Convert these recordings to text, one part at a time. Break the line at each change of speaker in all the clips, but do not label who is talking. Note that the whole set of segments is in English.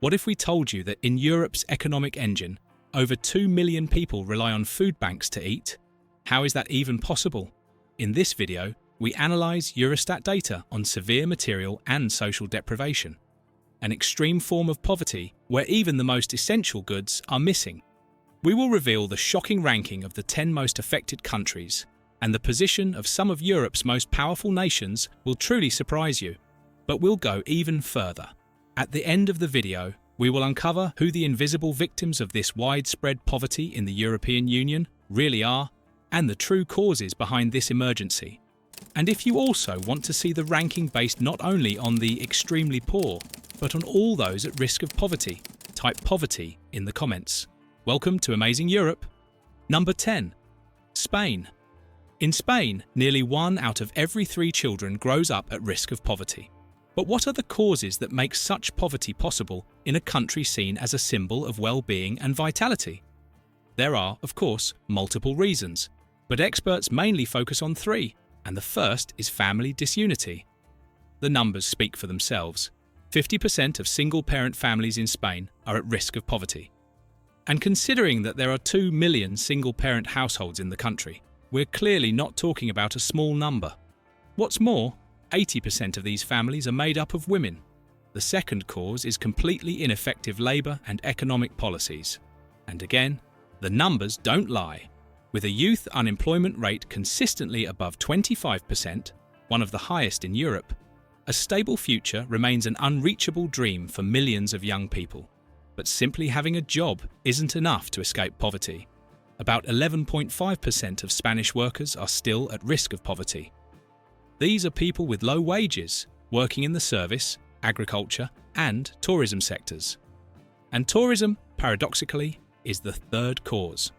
What if we told you that in Europe's economic engine, over 2 million people rely on food banks to eat? How is that even possible? In this video, we analyse Eurostat data on severe material and social deprivation, an extreme form of poverty where even the most essential goods are missing. We will reveal the shocking ranking of the 10 most affected countries, and the position of some of Europe's most powerful nations will truly surprise you. But we'll go even further. At the end of the video, we will uncover who the invisible victims of this widespread poverty in the European Union really are, and the true causes behind this emergency. And if you also want to see the ranking based not only on the extremely poor, but on all those at risk of poverty, type poverty in the comments. Welcome to Amazing Europe. Number 10. Spain. In Spain, nearly 1 out of every 3 children grows up at risk of poverty. But what are the causes that make such poverty possible in a country seen as a symbol of well-being and vitality? There are, of course, multiple reasons, but experts mainly focus on 3, and the first is family disunity. The numbers speak for themselves. 50% of single-parent families in Spain are at risk of poverty. And considering that there are 2 million single-parent households in the country, we're clearly not talking about a small number. What's more, 80% of these families are made up of women. The second cause is completely ineffective labour and economic policies. And again, the numbers don't lie. With a youth unemployment rate consistently above 25%, one of the highest in Europe, a stable future remains an unreachable dream for millions of young people. But simply having a job isn't enough to escape poverty. About 11.5% of Spanish workers are still at risk of poverty. These are people with low wages, working in the service, agriculture, and tourism sectors. And tourism, paradoxically, is the third cause.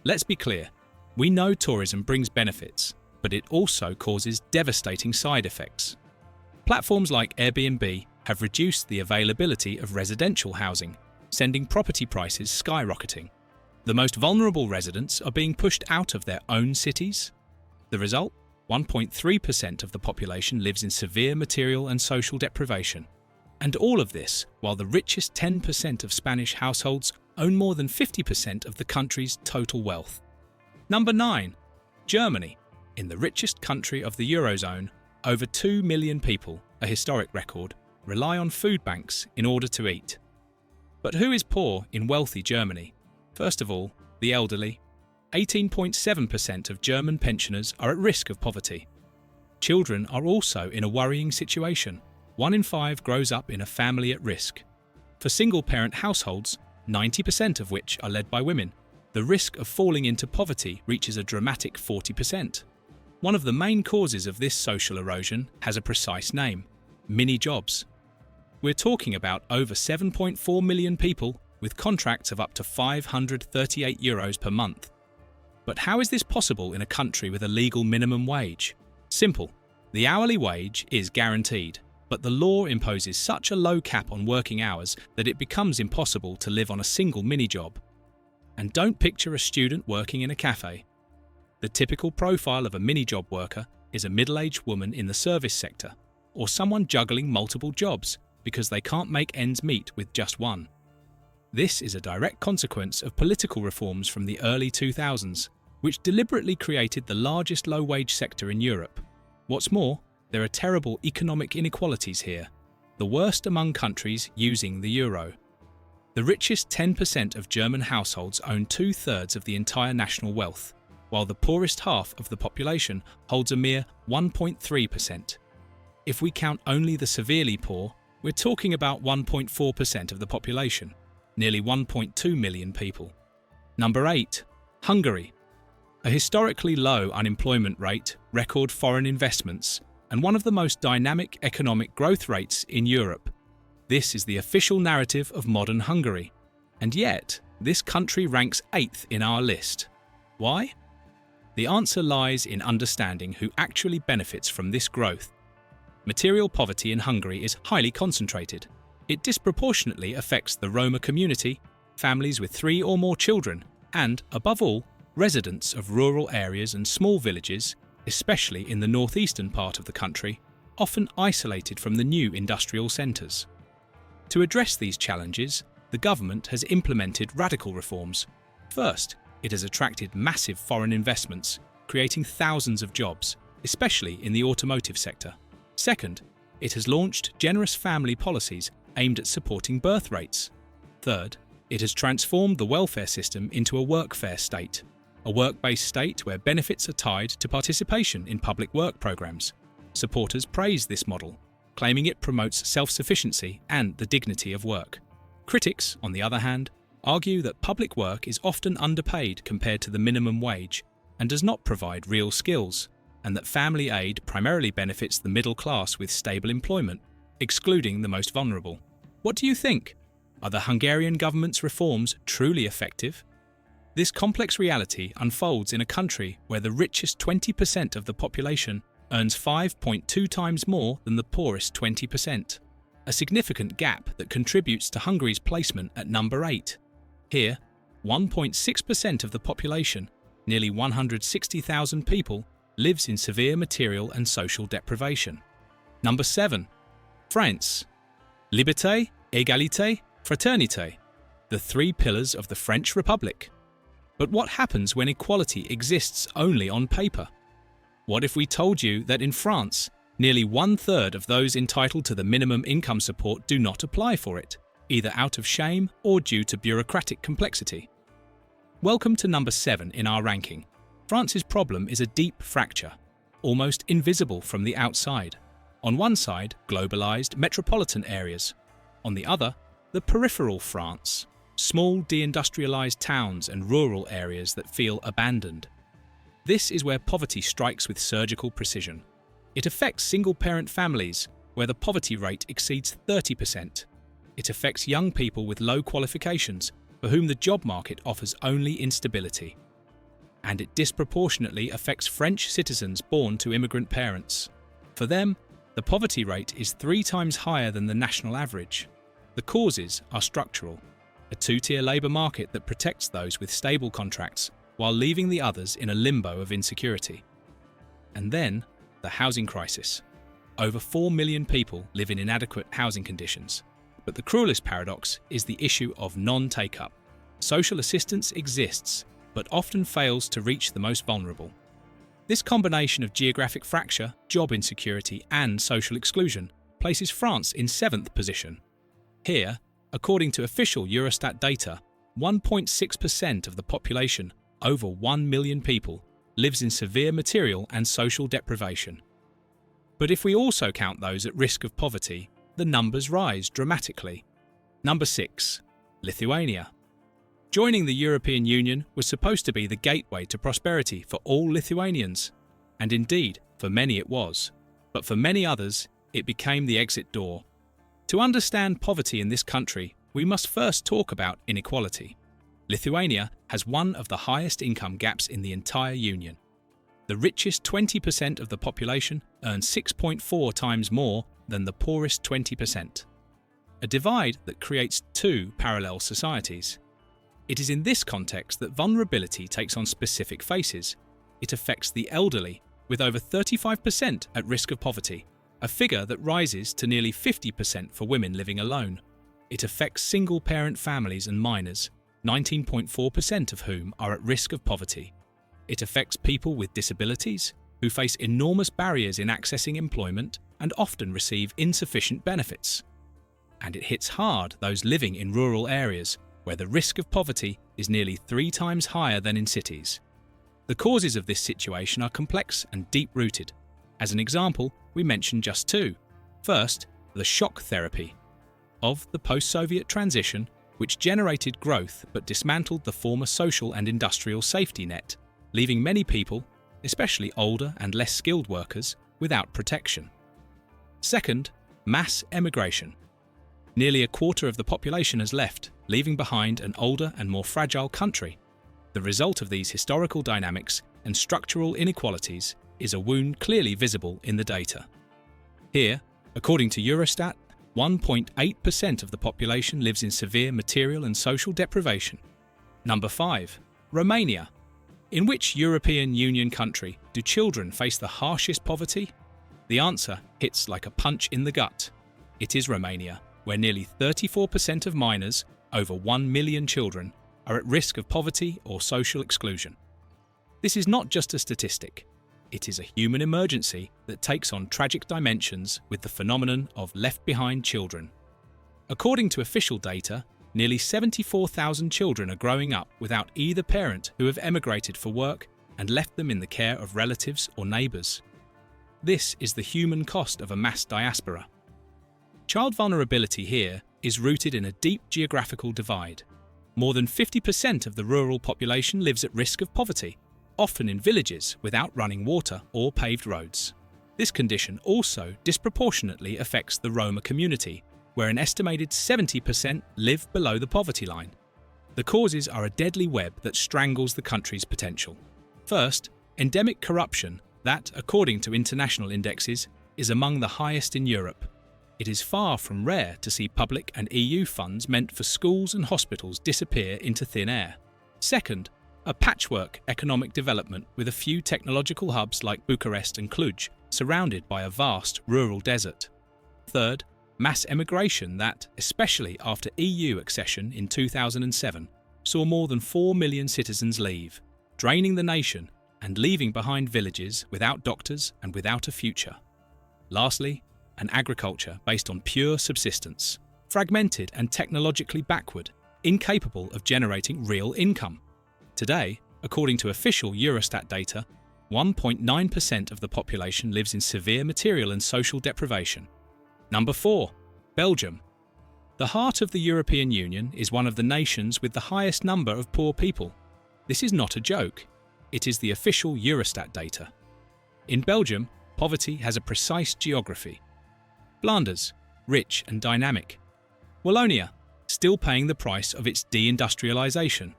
Let's be clear, we know tourism brings benefits, but it also causes devastating side effects. Platforms like Airbnb have reduced the availability of residential housing, sending property prices skyrocketing. The most vulnerable residents are being pushed out of their own cities. The result? 1.3% of the population lives in severe material and social deprivation. And all of this while the richest 10% of Spanish households own more than 50% of the country's total wealth. Number 9. Germany. In the richest country of the Eurozone, over 2 million people, a historic record, rely on food banks in order to eat. But who is poor in wealthy Germany? First of all, the elderly. 18.7% of German pensioners are at risk of poverty. Children are also in a worrying situation. 1 in 5 grows up in a family at risk. For single-parent households, 90% of which are led by women, the risk of falling into poverty reaches a dramatic 40%. One of the main causes of this social erosion has a precise name: mini-jobs. We're talking about over 7.4 million people with contracts of up to €538 per month. But how is this possible in a country with a legal minimum wage? Simple. The hourly wage is guaranteed, but the law imposes such a low cap on working hours that it becomes impossible to live on a single mini-job. And don't picture a student working in a cafe. The typical profile of a mini-job worker is a middle-aged woman in the service sector, or someone juggling multiple jobs because they can't make ends meet with just one. This is a direct consequence of political reforms from the early 2000s, which deliberately created the largest low-wage sector in Europe. What's more, there are terrible economic inequalities here, the worst among countries using the euro. The richest 10% of German households own 2/3 of the entire national wealth, while the poorest half of the population holds a mere 1.3%. If we count only the severely poor, we're talking about 1.4% of the population. Nearly 1.2 million people. Number 8. Hungary. A historically low unemployment rate, record foreign investments, and one of the most dynamic economic growth rates in Europe. This is the official narrative of modern Hungary. And yet, this country ranks 8th in our list. Why? The answer lies in understanding who actually benefits from this growth. Material poverty in Hungary is highly concentrated. It disproportionately affects the Roma community, families with 3 or more children, and, above all, residents of rural areas and small villages, especially in the northeastern part of the country, often isolated from the new industrial centres. To address these challenges, the government has implemented radical reforms. First, it has attracted massive foreign investments, creating thousands of jobs, especially in the automotive sector. Second, it has launched generous family policies aimed at supporting birth rates. Third, it has transformed the welfare system into a workfare state, a work-based state where benefits are tied to participation in public work programs. Supporters praise this model, claiming it promotes self-sufficiency and the dignity of work. Critics, on the other hand, argue that public work is often underpaid compared to the minimum wage and does not provide real skills, and that family aid primarily benefits the middle class with stable employment, excluding the most vulnerable. What do you think? Are the Hungarian government's reforms truly effective? This complex reality unfolds in a country where the richest 20% of the population earns 5.2 times more than the poorest 20%, a significant gap that contributes to Hungary's placement at number 8. Here, 1.6% of the population, nearly 160,000 people, lives in severe material and social deprivation. Number 7. France. Liberté, égalité, fraternité, the three pillars of the French Republic. But what happens when equality exists only on paper? What if we told you that in France, nearly 1/3 of those entitled to the minimum income support do not apply for it, either out of shame or due to bureaucratic complexity? Welcome to number 7 in our ranking. France's problem is a deep fracture, almost invisible from the outside. On one side, globalized metropolitan areas. On the other, the peripheral France, small deindustrialized towns and rural areas that feel abandoned. This is where poverty strikes with surgical precision. It affects single-parent families, where the poverty rate exceeds 30%. It affects young people with low qualifications, for whom the job market offers only instability. And it disproportionately affects French citizens born to immigrant parents. For them, the poverty rate is 3 times higher than the national average. The causes are structural: a two-tier labour market that protects those with stable contracts while leaving the others in a limbo of insecurity. And then, the housing crisis. Over 4 million people live in inadequate housing conditions. But the cruelest paradox is the issue of non-take-up. Social assistance exists, but often fails to reach the most vulnerable. This combination of geographic fracture, job insecurity, and social exclusion places France in 7th position. Here, according to official Eurostat data, 1.6% of the population, over 1 million people, lives in severe material and social deprivation. But if we also count those at risk of poverty, the numbers rise dramatically. Number 6. Lithuania. Joining the European Union was supposed to be the gateway to prosperity for all Lithuanians, and indeed, for many it was. But for many others, it became the exit door. To understand poverty in this country, we must first talk about inequality. Lithuania has one of the highest income gaps in the entire Union. The richest 20% of the population earns 6.4 times more than the poorest 20%. A divide that creates two parallel societies. It is in this context that vulnerability takes on specific faces. It affects the elderly, with over 35% at risk of poverty, a figure that rises to nearly 50% for women living alone. It affects single-parent families and minors, 19.4% of whom are at risk of poverty. It affects people with disabilities, who face enormous barriers in accessing employment and often receive insufficient benefits. And it hits hard those living in rural areas, where the risk of poverty is nearly 3 times higher than in cities. The causes of this situation are complex and deep-rooted. As an example, we mention just 2. First, the shock therapy of the post-Soviet transition, which generated growth but dismantled the former social and industrial safety net, leaving many people, especially older and less skilled workers, without protection. Second, mass emigration. Nearly a quarter of the population has left, leaving behind an older and more fragile country. The result of these historical dynamics and structural inequalities is a wound clearly visible in the data. Here, according to Eurostat, 1.8% of the population lives in severe material and social deprivation. Number 5. Romania. In which European Union country do children face the harshest poverty? The answer hits like a punch in the gut. It is Romania, where nearly 34% of minors, over 1 million children, are at risk of poverty or social exclusion. This is not just a statistic. It is a human emergency that takes on tragic dimensions with the phenomenon of left-behind children. According to official data, nearly 74,000 children are growing up without either parent who have emigrated for work and left them in the care of relatives or neighbours. This is the human cost of a mass diaspora. Child vulnerability here is rooted in a deep geographical divide. More than 50% of the rural population lives at risk of poverty, often in villages without running water or paved roads. This condition also disproportionately affects the Roma community, where an estimated 70% live below the poverty line. The causes are a deadly web that strangles the country's potential. First, endemic corruption that, according to international indexes, is among the highest in Europe. It is far from rare to see public and EU funds meant for schools and hospitals disappear into thin air. Second, a patchwork economic development with a few technological hubs like Bucharest and Cluj, surrounded by a vast rural desert. Third, mass emigration that, especially after EU accession in 2007, saw more than 4 million citizens leave, draining the nation and leaving behind villages without doctors and without a future. Lastly, an agriculture based on pure subsistence, fragmented and technologically backward, incapable of generating real income. Today, according to official Eurostat data, 1.9% of the population lives in severe material and social deprivation. Number 4. Belgium. The heart of the European Union is one of the nations with the highest number of poor people. This is not a joke. It is the official Eurostat data. In Belgium, poverty has a precise geography. Flanders, rich and dynamic. Wallonia, still paying the price of its deindustrialization.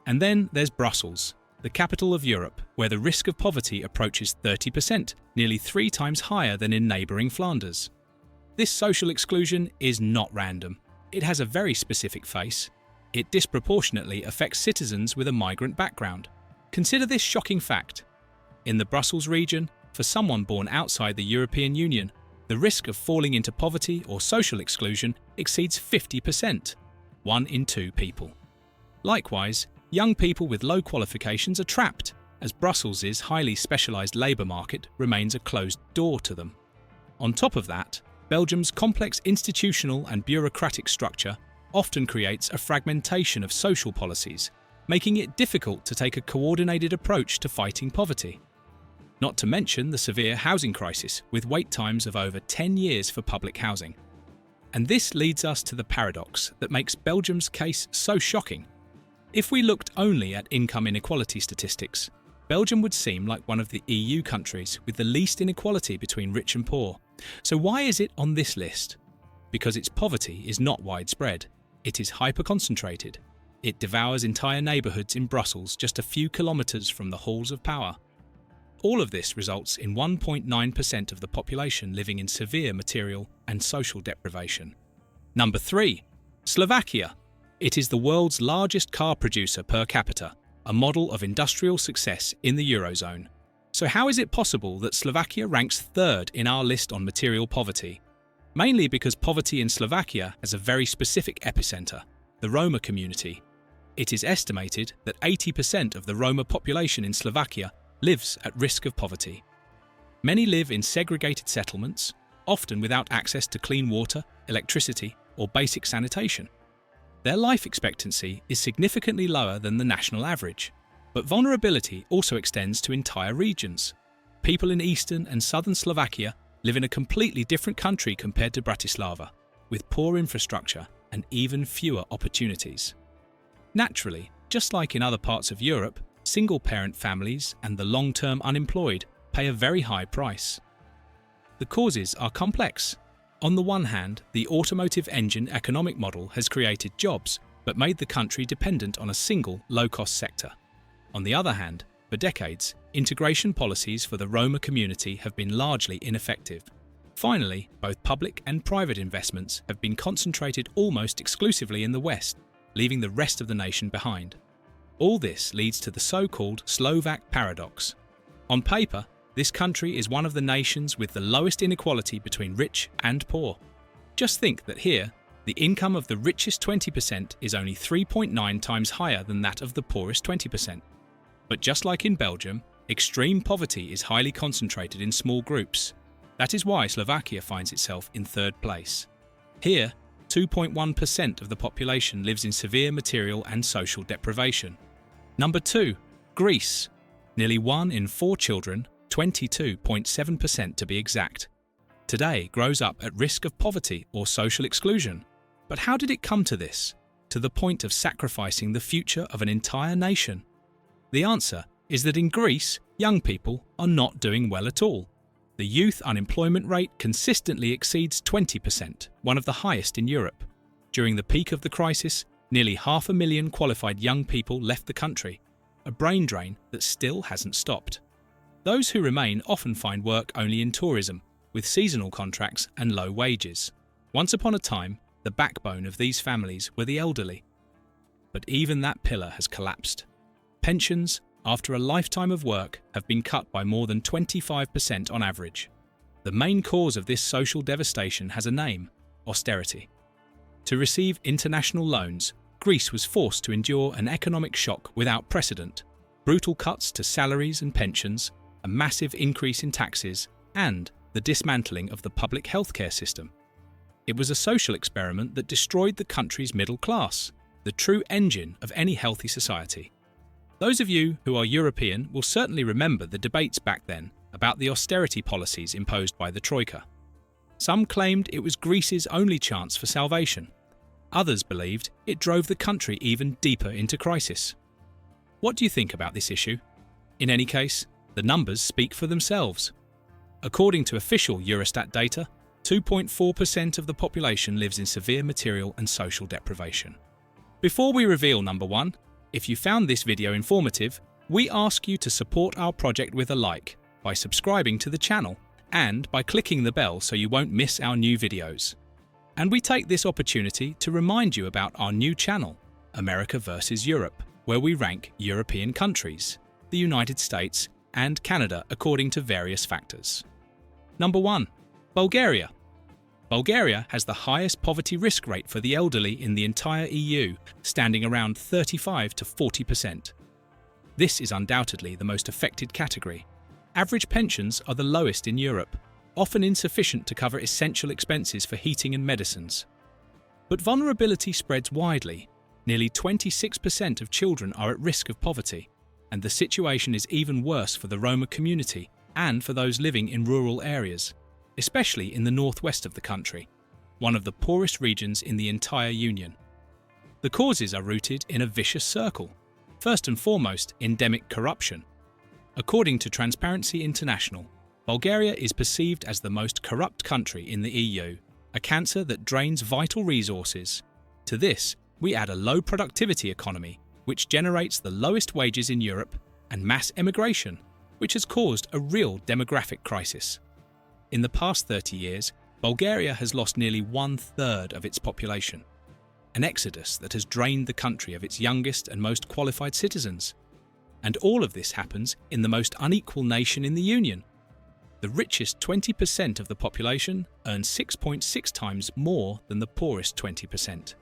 And then there's Brussels, the capital of Europe, where the risk of poverty approaches 30%, nearly 3 times higher than in neighbouring Flanders. This social exclusion is not random. It has a very specific face. It disproportionately affects citizens with a migrant background. Consider this shocking fact. In the Brussels region, for someone born outside the European Union, the risk of falling into poverty or social exclusion exceeds 50%, 1 in 2 people. Likewise, young people with low qualifications are trapped, as Brussels' highly specialised labour market remains a closed door to them. On top of that, Belgium's complex institutional and bureaucratic structure often creates a fragmentation of social policies, making it difficult to take a coordinated approach to fighting poverty. Not to mention the severe housing crisis, with wait times of over 10 years for public housing. And this leads us to the paradox that makes Belgium's case so shocking. If we looked only at income inequality statistics, Belgium would seem like one of the EU countries with the least inequality between rich and poor. So why is it on this list? Because its poverty is not widespread. It is hyper-concentrated. It devours entire neighbourhoods in Brussels just a few kilometres from the halls of power. All of this results in 1.9% of the population living in severe material and social deprivation. Number 3. Slovakia. It is the world's largest car producer per capita, a model of industrial success in the Eurozone. So how is it possible that Slovakia ranks 3rd in our list on material poverty? Mainly because poverty in Slovakia has a very specific epicentre, the Roma community. It is estimated that 80% of the Roma population in Slovakia lives at risk of poverty. Many live in segregated settlements, often without access to clean water, electricity, or basic sanitation. Their life expectancy is significantly lower than the national average, but vulnerability also extends to entire regions. People in eastern and southern Slovakia live in a completely different country compared to Bratislava, with poor infrastructure and even fewer opportunities. Naturally, just like in other parts of Europe, single-parent families and the long-term unemployed pay a very high price. The causes are complex. On the one hand, the automotive engine economic model has created jobs but made the country dependent on a single low-cost sector. On the other hand, for decades, integration policies for the Roma community have been largely ineffective. Finally, both public and private investments have been concentrated almost exclusively in the West, leaving the rest of the nation behind. All this leads to the so-called Slovak paradox. On paper, this country is one of the nations with the lowest inequality between rich and poor. Just think that here, The income of the richest 20% is only 3.9 times higher than that of the poorest 20%. But just like in Belgium, extreme poverty is highly concentrated in small groups. That is why Slovakia finds itself in third place. Here, 2.1% of the population lives in severe material and social deprivation. Number 2, Greece. Nearly 1 in 4 children, 22.7% to be exact, today grows up at risk of poverty or social exclusion. But how did it come to this, to the point of sacrificing the future of an entire nation? The answer is that in Greece, young people are not doing well at all. The youth unemployment rate consistently exceeds 20%, one of the highest in Europe. During the peak of the crisis, nearly 500,000 qualified young people left the country, a brain drain that still hasn't stopped. Those who remain often find work only in tourism, with seasonal contracts and low wages. Once upon a time, the backbone of these families were the elderly. But even that pillar has collapsed. Pensions, after a lifetime of work, have been cut by more than 25% on average. The main cause of this social devastation has a name: austerity. To receive international loans, Greece was forced to endure an economic shock without precedent, brutal cuts to salaries and pensions, a massive increase in taxes, and the dismantling of the public healthcare system. It was a social experiment that destroyed the country's middle class, the true engine of any healthy society. Those of you who are European will certainly remember the debates back then about the austerity policies imposed by the Troika. Some claimed it was Greece's only chance for salvation. Others believed it drove the country even deeper into crisis. What do you think about this issue? In any case, the numbers speak for themselves. According to official Eurostat data, 2.4% of the population lives in severe material and social deprivation. Before we reveal number 1, if you found this video informative, we ask you to support our project with a like, by subscribing to the channel, and by clicking the bell so you won't miss our new videos. And we take this opportunity to remind you about our new channel, America vs. Europe, where we rank European countries, the United States, and Canada according to various factors. Number 1. Bulgaria. Bulgaria has the highest poverty risk rate for the elderly in the entire EU, standing around 35 to 40%. This is undoubtedly the most affected category. Average pensions are the lowest in Europe, often insufficient to cover essential expenses for heating and medicines. But vulnerability spreads widely. Nearly 26% of children are at risk of poverty, and the situation is even worse for the Roma community and for those living in rural areas, especially in the northwest of the country, one of the poorest regions in the entire Union. The causes are rooted in a vicious circle. First and foremost, endemic corruption. According to Transparency International, Bulgaria is perceived as the most corrupt country in the EU, a cancer that drains vital resources. To this, we add a low productivity economy, which generates the lowest wages in Europe, and mass emigration, which has caused a real demographic crisis. In the past 30 years, Bulgaria has lost nearly 1/3 of its population, an exodus that has drained the country of its youngest and most qualified citizens. And all of this happens in the most unequal nation in the Union. The richest 20% of the population earns 6.6 times more than the poorest 20%.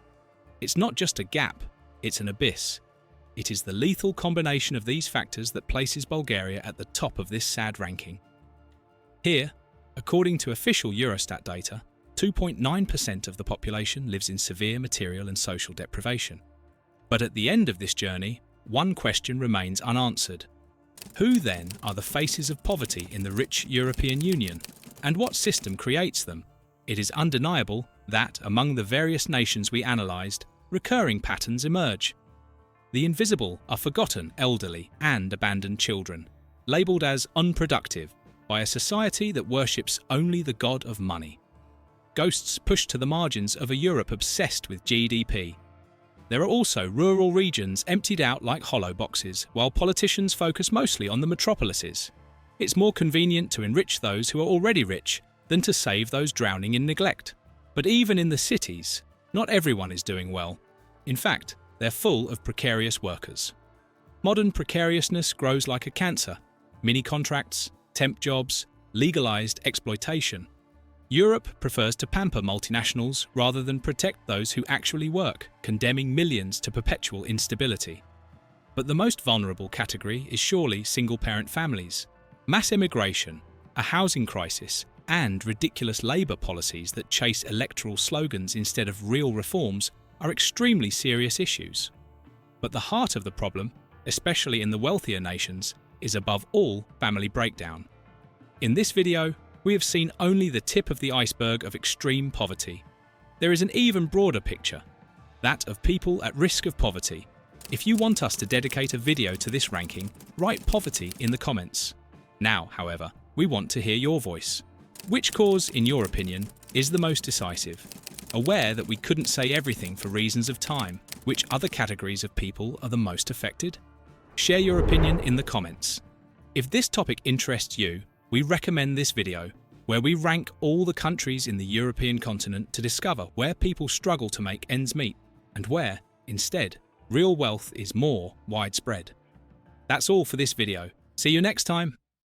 It's not just a gap, it's an abyss. It is the lethal combination of these factors that places Bulgaria at the top of this sad ranking. Here, according to official Eurostat data, 2.9% of the population lives in severe material and social deprivation. But at the end of this journey, one question remains unanswered. Who then are the faces of poverty in the rich European Union, and what system creates them? It is undeniable that, among the various nations we analysed, recurring patterns emerge. The invisible are forgotten elderly and abandoned children, labelled as unproductive by a society that worships only the god of money. Ghosts pushed to the margins of a Europe obsessed with GDP. There are also rural regions emptied out like hollow boxes, while politicians focus mostly on the metropolises. It's more convenient to enrich those who are already rich than to save those drowning in neglect. But even in the cities, not everyone is doing well. In fact, they're full of precarious workers. Modern precariousness grows like a cancer. Mini-contracts, temp jobs, legalised exploitation. Europe prefers to pamper multinationals rather than protect those who actually work, condemning millions to perpetual instability. But the most vulnerable category is surely single-parent families. Mass immigration, a housing crisis, and ridiculous labour policies that chase electoral slogans instead of real reforms are extremely serious issues. But the heart of the problem, especially in the wealthier nations, is above all family breakdown. In this video, we have seen only the tip of the iceberg of extreme poverty. There is an even broader picture, that of people at risk of poverty. If you want us to dedicate a video to this ranking, write poverty in the comments. Now, however, we want to hear your voice. Which cause, in your opinion, is the most decisive? Aware that we couldn't say everything for reasons of time, which other categories of people are the most affected? Share your opinion in the comments. If this topic interests you, we recommend this video, where we rank all the countries in the European continent to discover where people struggle to make ends meet and where, instead, real wealth is more widespread. That's all for this video. See you next time.